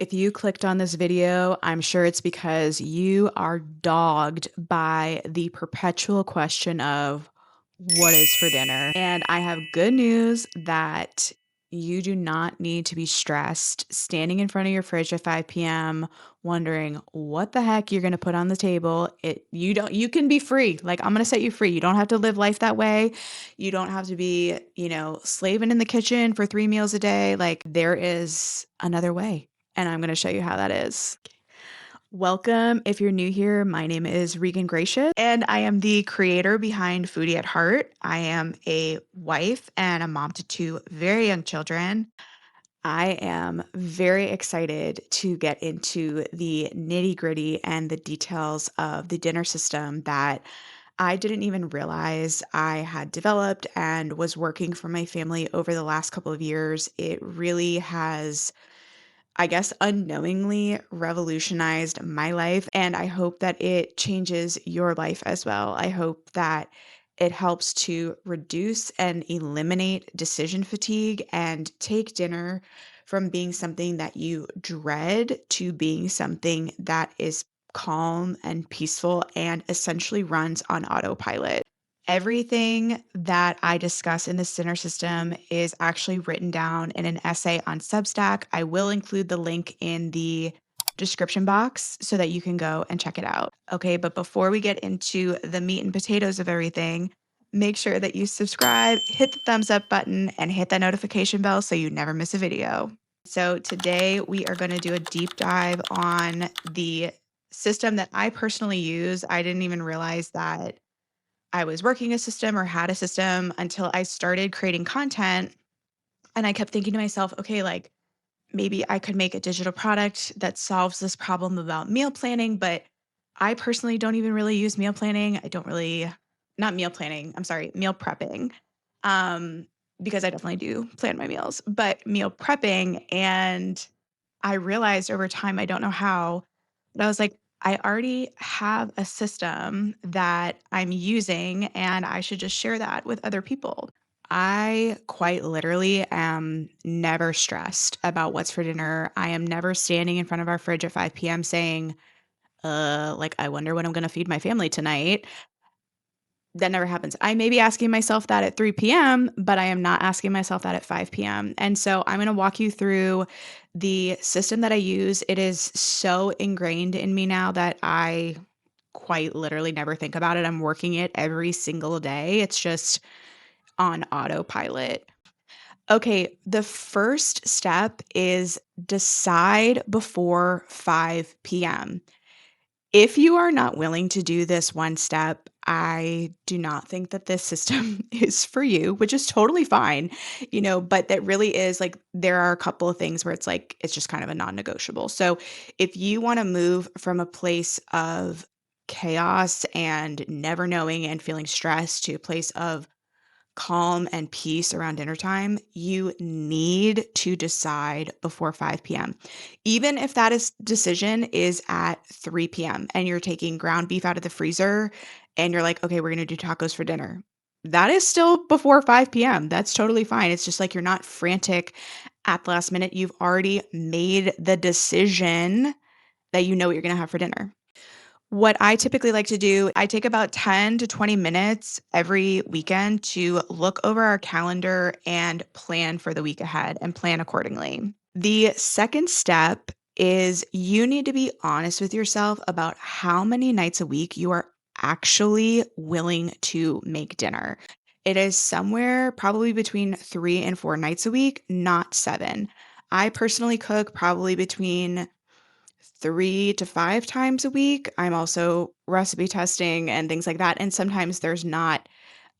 If you clicked on this video, I'm sure it's because you are dogged by the perpetual question of what is for dinner? And I have good news that you do not need to be stressed standing in front of your fridge at 5 p.m. wondering what the heck you're going to put on the table. You can be free. Like, I'm going to set you free. You don't have to live life that way. You don't have to be, slaving in the kitchen for 3 meals a day. Like, there is another way, and I'm going to show you how that is. Welcome. If you're new here, my name is Regan Gracious, and I am the creator behind Foodie at Heart. I am a wife and a mom to two very young children. I am very excited to get into the nitty gritty and the details of the dinner system that I didn't even realize I had developed and was working for my family over the last couple of years. It really has, I guess, unknowingly revolutionized my life. And I hope that it changes your life as well. I hope that it helps to reduce and eliminate decision fatigue and take dinner from being something that you dread to being something that is calm and peaceful and essentially runs on autopilot. Everything that I discuss in this dinner system is actually written down in an essay on Substack. I will include the link in the description box so that you can go and check it out. Okay, but before we get into the meat and potatoes of everything, make sure that you subscribe, hit the thumbs up button, and hit that notification bell so you never miss a video. So today we are going to do a deep dive on the system that I personally use. I didn't even realize that I was working a system or had a system until I started creating content. And I kept thinking to myself, okay, like maybe I could make a digital product that solves this problem about meal planning. But I personally don't even really use meal planning. I don't really, not meal planning, I'm sorry, meal prepping. Um, because I definitely do plan my meals, but meal prepping. And I realized over time, I don't know how, but I was like, I already have a system that I'm using, and I should just share that with other people. I quite literally am never stressed about what's for dinner. I am never standing in front of our fridge at 5 p.m. saying, like, I wonder what I'm going to feed my family tonight. That never happens. I may be asking myself that at 3 p.m., but I am not asking myself that at 5 p.m. And so I'm going to walk you through the system that I use. It is so ingrained in me now that I quite literally never think about it. I'm working it every single day. It's just on autopilot. Okay, the first step is decide before 5 p.m. If you are not willing to do this one step, I do not think that this system is for you, which is totally fine, but that really is like there are a couple of things where it's like it's just kind of a non-negotiable. So, if you want to move from a place of chaos and never knowing and feeling stressed to a place of calm and peace around dinner time, you need to decide before 5 p.m. Even if that decision is at 3 p.m. and you're taking ground beef out of the freezer and you're like, okay, we're going to do tacos for dinner. That is still before 5 p.m. That's totally fine. It's just like you're not frantic at the last minute. You've already made the decision that you know what you're going to have for dinner. What I typically like to do, I take about 10 to 20 minutes every weekend to look over our calendar and plan for the week ahead and plan accordingly. The second step is you need to be honest with yourself about how many nights a week you are actually willing to make dinner. It is somewhere probably between 3 and 4 nights a week, not 7. I personally cook probably between 3 to 5 times a week. I'm also recipe testing and things like that, and sometimes there's not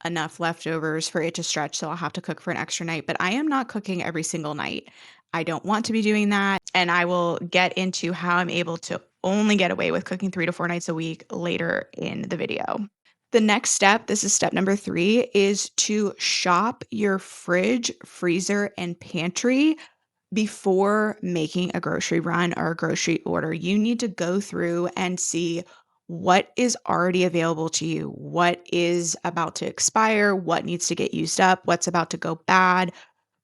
enough leftovers for it to stretch, so I'll have to cook for an extra night, but I am not cooking every single night. I don't want to be doing that, and I will get into how I'm able to only get away with cooking 3 to 4 nights a week later in the video. The next step, this is step number 3, is to shop your fridge, freezer, and pantry before making a grocery run or a grocery order. You need to go through and see what is already available to you, what is about to expire, what needs to get used up, what's about to go bad,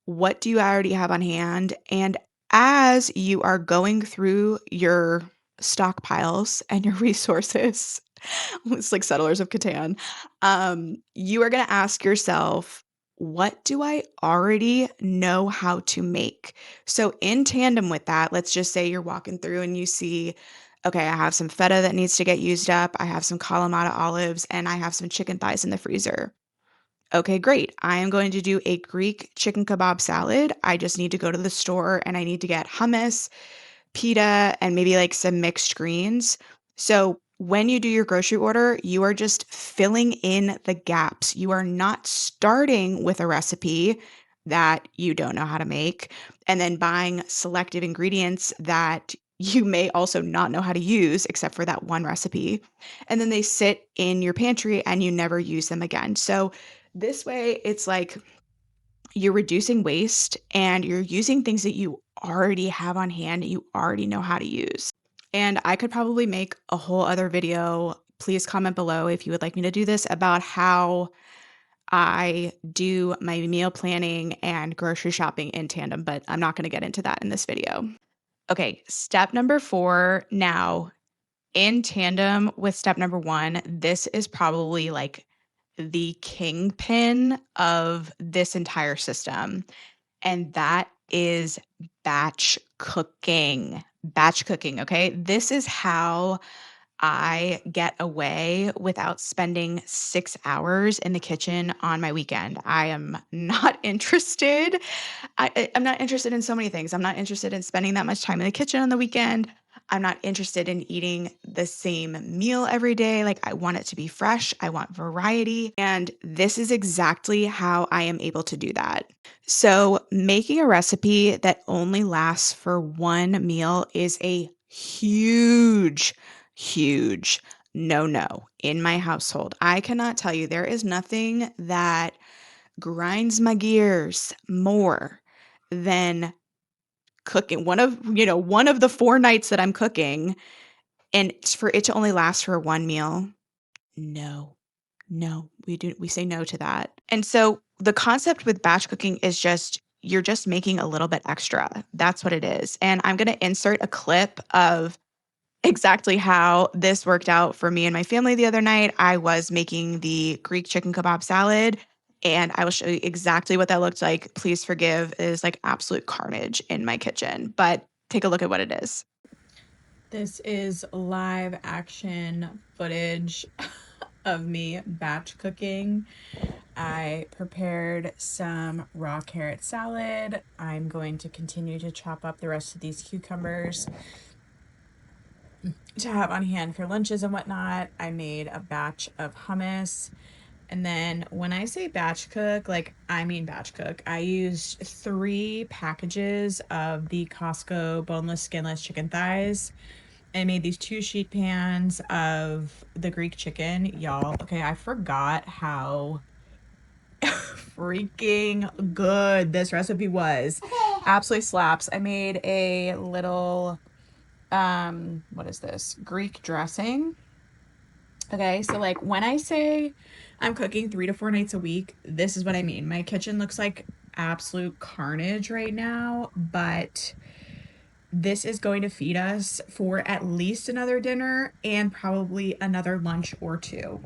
what do you already have on hand, and as you are going through your stockpiles and your resources, it's like Settlers of Catan, you are gonna ask yourself, "What do I already know how to make?" So in tandem with that, let's just say you're walking through and you see, "Okay, I have some feta that needs to get used up, I have some Kalamata olives, and I have some chicken thighs in the freezer." Okay, great. I am going to do a Greek chicken kebab salad. I just need to go to the store and I need to get hummus, pita, and maybe like some mixed greens. So when you do your grocery order, you are just filling in the gaps. You are not starting with a recipe that you don't know how to make and then buying selective ingredients that you may also not know how to use except for that one recipe. And then they sit in your pantry and you never use them again. So this way, it's like you're reducing waste and you're using things that you already have on hand that you already know how to use. And I could probably make a whole other video. Please comment below if you would like me to do this about how I do my meal planning and grocery shopping in tandem, but I'm not going to get into that in this video. Okay, step number 4. Now, in tandem with step number 1, this is probably like the kingpin of this entire system, and that is batch cooking. Batch cooking, okay? This is how I get away without spending 6 hours in the kitchen on my weekend. I am not interested. I'm not interested in so many things. I'm not interested in spending that much time in the kitchen on the weekend. I'm not interested in eating the same meal every day. Like, I want it to be fresh. I want variety. And this is exactly how I am able to do that. So, making a recipe that only lasts for one meal is a huge, huge no no in my household. I cannot tell you, there is nothing that grinds my gears more than cooking one of the 4 nights that I'm cooking, and for it to only last for one meal. No. No, we say no to that. And so the concept with batch cooking is just you're just making a little bit extra. That's what it is. And I'm gonna insert a clip of exactly how this worked out for me and my family the other night. I was making the Greek chicken kebab salad, and I will show you exactly what that looked like. Please forgive, it is like absolute carnage in my kitchen, but take a look at what it is. This is live action footage of me batch cooking. I prepared some raw carrot salad. I'm going to continue to chop up the rest of these cucumbers to have on hand for lunches and whatnot. I made a batch of hummus. And then when I say batch cook, like I mean batch cook, I used 3 packages of the Costco boneless, skinless chicken thighs. I made these 2 sheet pans of the Greek chicken. Y'all, okay, I forgot how freaking good this recipe was. Absolutely slaps. I made a little what is this? Greek dressing. Okay, so like when I say I'm cooking 3 to 4 nights a week, this is what I mean. My kitchen looks like absolute carnage right now, but this is going to feed us for at least another dinner and probably another lunch or two.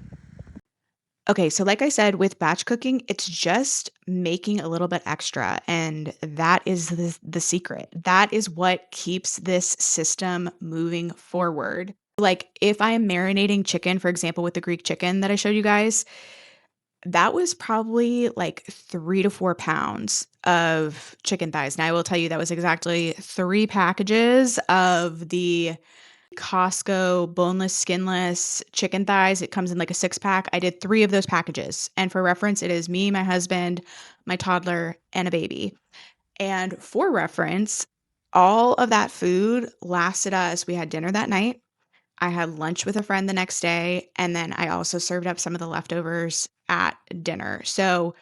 Okay, so like I said, with batch cooking, it's just making a little bit extra, and that is the secret. That is what keeps this system moving forward. Like, if I am marinating chicken, for example, with the Greek chicken that I showed you guys, that was probably like 3 to 4 pounds of chicken thighs. Now, I will tell you that was exactly 3 packages of the Costco boneless, skinless chicken thighs. It comes in like a 6-pack. I did 3 of those packages, and for reference, it is me, my husband, my toddler, and a baby. And for reference, all of that food lasted us we had dinner that night, I had lunch with a friend the next day, and then I also served up some of the leftovers at dinner. So,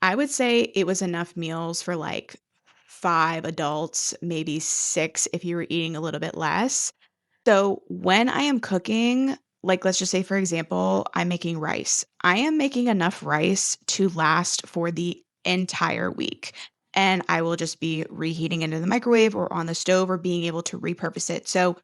I would say it was enough meals for, like, 5 adults, maybe 6 if you were eating a little bit less. So when I am cooking, like let's just say for example, I'm making rice. I am making enough rice to last for the entire week. and I will just be reheating it in the microwave or on the stove or being able to repurpose it. So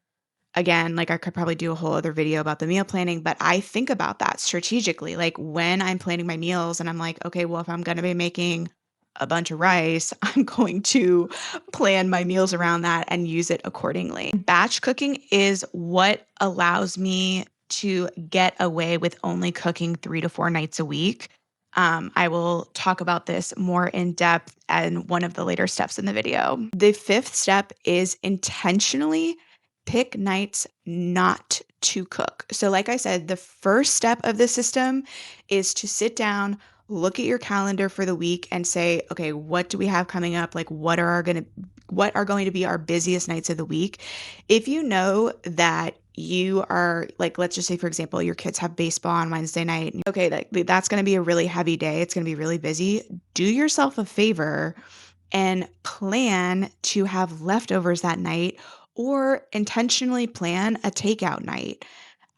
again, like I could probably do a whole other video about the meal planning, but I think about that strategically. Like when I'm planning my meals and I'm like, okay, well, if I'm going to be making a bunch of rice, I'm going to plan my meals around that and use it accordingly. Batch cooking is what allows me to get away with only cooking 3 to 4 nights a week. I will talk about this more in depth in one of the later steps in the video. The fifth step is intentionally pick nights not to cook. So, like I said, the first step of the system is to sit down, look at your calendar for the week and say, okay, what do we have coming up? Like what are going to be our busiest nights of the week? If you know that you are like, let's just say, for example, your kids have baseball on Wednesday night. Okay, that's going to be a really heavy day. It's going to be really busy. Do yourself a favor and plan to have leftovers that night or intentionally plan a takeout night.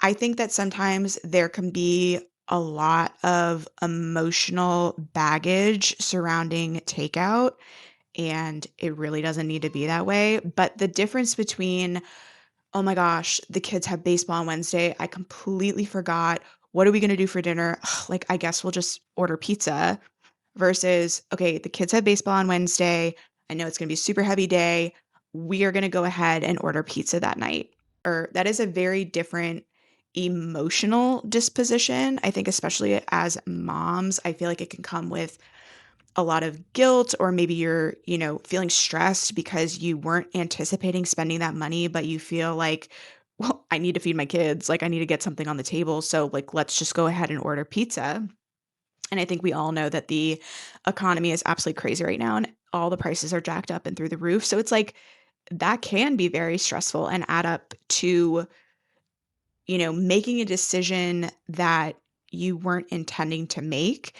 I think that sometimes there can be a lot of emotional baggage surrounding takeout, and it really doesn't need to be that way. But the difference between, oh my gosh, the kids have baseball on Wednesday, I completely forgot. What are we going to do for dinner? Ugh, like, I guess we'll just order pizza versus, okay, the kids have baseball on Wednesday. I know it's going to be a super heavy day. We are going to go ahead and order pizza that night. Or that is a very different emotional disposition. I think, especially as moms, I feel like it can come with a lot of guilt, or maybe you're, feeling stressed because you weren't anticipating spending that money, but you feel like, well, I need to feed my kids. Like, I need to get something on the table. So, like, let's just go ahead and order pizza. And I think we all know that the economy is absolutely crazy right now and all the prices are jacked up and through the roof. So it's like that can be very stressful and add up to, making a decision that you weren't intending to make.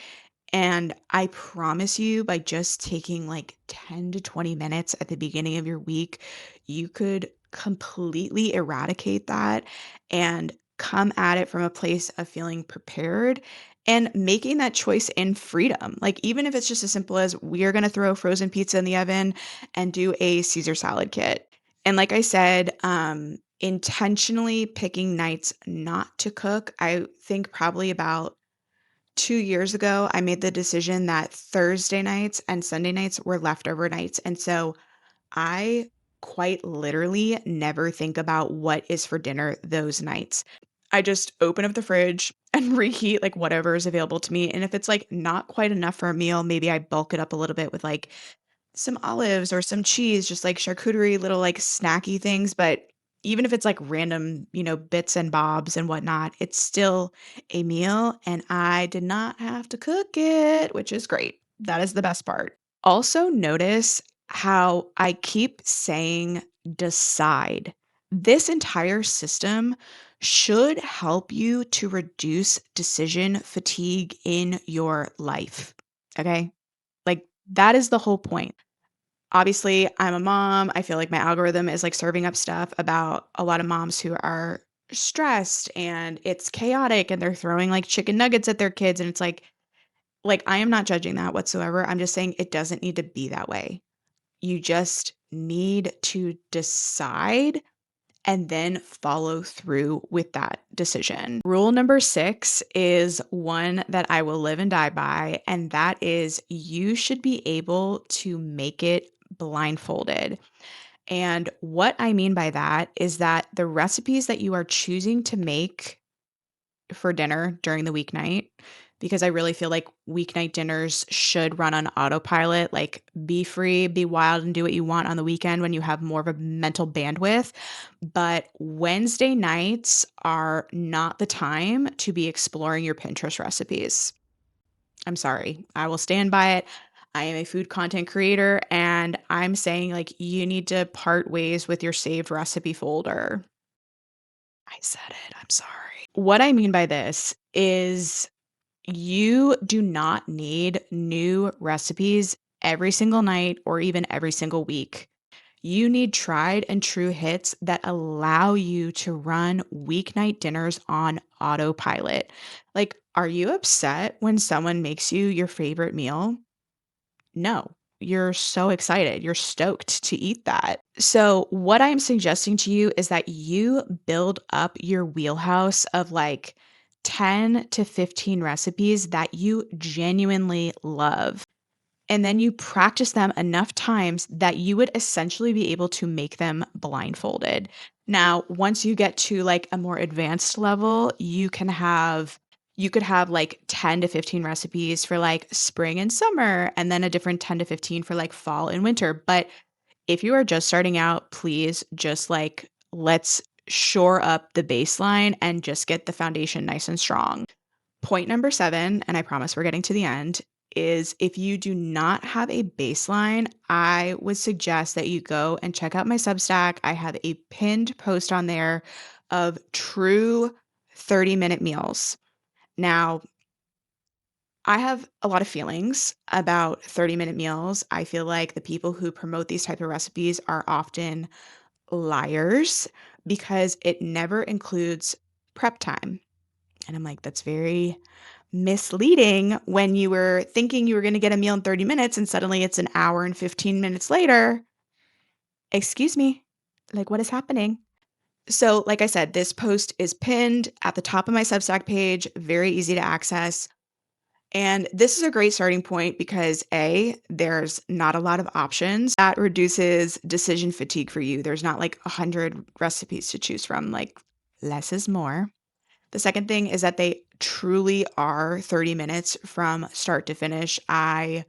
And I promise you, by just taking like 10 to 20 minutes at the beginning of your week, you could completely eradicate that and come at it from a place of feeling prepared and making that choice in freedom. Like, even if it's just as simple as we are going to throw frozen pizza in the oven and do a Caesar salad kit. And like I said, intentionally picking nights not to cook, I think probably about 2 years ago, I made the decision that Thursday nights and Sunday nights were leftover nights, and so I quite literally never think about what is for dinner those nights. I just open up the fridge and reheat, like, whatever is available to me, and if it's, like, not quite enough for a meal, maybe I bulk it up a little bit with, like, some olives or some cheese, just like charcuterie, little like snacky things. But even if it's like random, bits and bobs and whatnot, it's still a meal. And I did not have to cook it, which is great. That is the best part. Also, notice how I keep saying decide. This entire system should help you to reduce decision fatigue in your life. Okay. Like, that is the whole point. Obviously, I'm a mom. I feel like my algorithm is like serving up stuff about a lot of moms who are stressed and it's chaotic and they're throwing like chicken nuggets at their kids. And it's like I am not judging that whatsoever. I'm just saying it doesn't need to be that way. You just need to decide and then follow through with that decision. Rule number 6 is one that I will live and die by, and that is you should be able to make it blindfolded. And what I mean by that is that the recipes that you are choosing to make for dinner during the weeknight, because I really feel like weeknight dinners should run on autopilot. Like, be free, be wild, and do what you want on the weekend when you have more of a mental bandwidth. But Wednesday nights are not the time to be exploring your Pinterest recipes. I'm sorry. I will stand by it. I am a food content creator, and I'm saying, like, you need to part ways with your saved recipe folder. I said it. I'm sorry. What I mean by this is you do not need new recipes every single night or even every single week. You need tried and true hits that allow you to run weeknight dinners on autopilot. Like, are you upset when someone makes you your favorite meal? No, you're so excited. You're stoked to eat that. So, what I'm suggesting to you is that you build up your wheelhouse of like 10 to 15 recipes that you genuinely love. And then you practice them enough times that you would essentially be able to make them blindfolded. Now, once you get to like a more advanced level, you could have like 10 to 15 recipes for like spring and summer and then a different 10 to 15 for like fall and winter. But if you are just starting out, please just like let's shore up the baseline and just get the foundation nice and strong. Point number 7, and I promise we're getting to the end, is if you do not have a baseline, I would suggest that you go and check out my Substack. I have a pinned post on there of true 30-minute meals. Now, I have a lot of feelings about 30-minute meals. I feel like the people who promote these type of recipes are often liars because it never includes prep time. And I'm like, that's very misleading when you were thinking you were going to get a meal in 30 minutes and suddenly it's an hour and 15 minutes later. Excuse me. Like, what is happening? So, like I said, this post is pinned at the top of my Substack page, very easy to access. And this is a great starting point because A, there's not a lot of options. That reduces decision fatigue for you. There's not like 100 recipes to choose from, like, less is more. The second thing is that they truly are 30 minutes from start to finish. I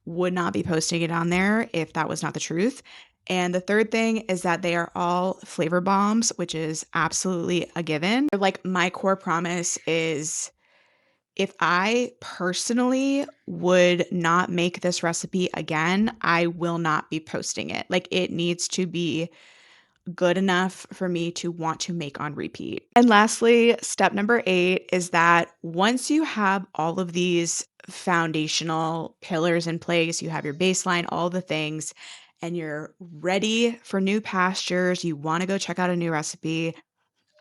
would not be posting it on there if that was not the truth. And the third thing is that they are all flavor bombs, which is absolutely a given. Like, my core promise is if I personally would not make this recipe again, I will not be posting it. Like, it needs to be good enough for me to want to make on repeat. And lastly, step number 8 is that once you have all of these foundational pillars in place, you have your baseline, all the things, and you're ready for new pastures, you want to go check out a new recipe,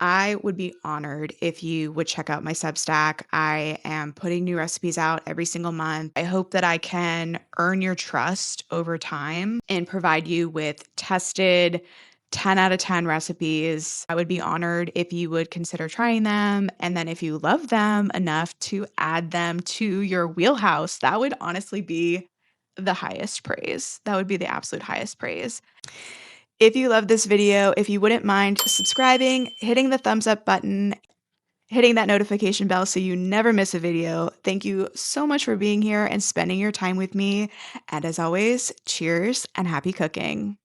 I would be honored if you would check out my Substack. I am putting new recipes out every single month. I hope that I can earn your trust over time and provide you with tested 10 out of 10 recipes. I would be honored if you would consider trying them. And then if you love them enough to add them to your wheelhouse, that would honestly be the highest praise. That would be the absolute highest praise. If you love this video, if you wouldn't mind subscribing, hitting the thumbs up button, hitting that notification bell so you never miss a video. Thank you so much for being here and spending your time with me. And as always, cheers and happy cooking.